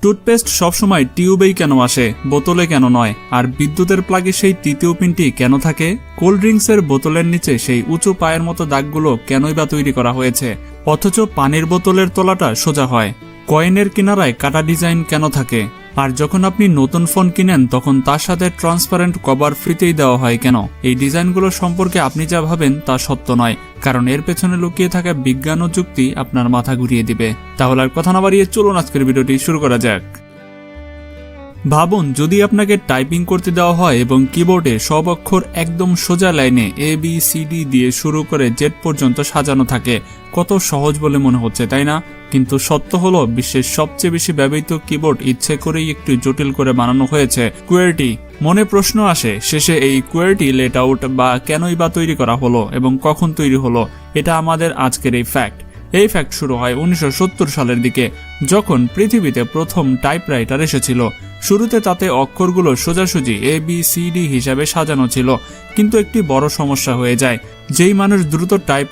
Toothpaste সবসময় টিউবেই কেন আসে, বোতলে কেন নয়? আর বিদ্যুতের প্লাগে সেই তৃতীয় পিনটি কেন থাকে? কোল্ড ড্রিঙ্কসের বোতলের নিচে সেই উঁচু পায়ের মতো দাগগুলো কেনই বা তৈরি করা হয়েছে, অথচ পানির বোতলের তলাটা সোজা হয়? কয়েনের কিনারায় কাটা ডিজাইন কেন থাকে? আর যখন আপনি নতুন ফোন কিনেন তখন তার সাথে ট্রান্সপারেন্ট কভার ফ্রিতেই দেওয়া হয় কেন? এই ডিজাইনগুলো সম্পর্কে আপনি যা ভাবেন তা সত্য নয়, কারণ এর পেছনে লুকিয়ে থাকা বিজ্ঞান ও যুক্তি আপনার মাথা ঘুরিয়ে দিবে। তাহলে আর কথা না বাড়িয়ে চলুন আজকের ভিডিওটি শুরু করা যাক। ভাবুন, যদি আপনাকে টাইপিং করতে দেওয়া হয় এবং কিবোর্ডে সব অক্ষর একদম সোজা লাইনে ABCD দিয়ে শুরু করে Z পর্যন্ত সাজানো থাকে, কত সহজ বলে মনে হচ্ছে, তাই না? কিন্তু সত্য হলো, বিশ্বের সবচেয়ে বেশি ব্যবহৃত কিবোর্ড ইচ্ছে করেই একটু জটিল করে বানানো হয়েছে। QWERTY। মনে প্রশ্ন আসে, শেষে এই QWERTY লেটআউট বা কেনই বা তৈরি করা হলো এবং কখন তৈরি হলো? এটা আমাদের আজকের এই ফ্যাক্ট। এই ফ্যাক্ট শুরু হয় 1970 সালের দিকে, যখন পৃথিবীতে প্রথম টাইপরাইটার এসেছিল। শুরুতে তাতে অক্ষরগুলো সোজাসুজি ABCD হিসাবে সাজানো ছিল, কিন্তু একটি বড় সমস্যা হয়ে যায়। যেই মানুষ দ্রুত টাইপ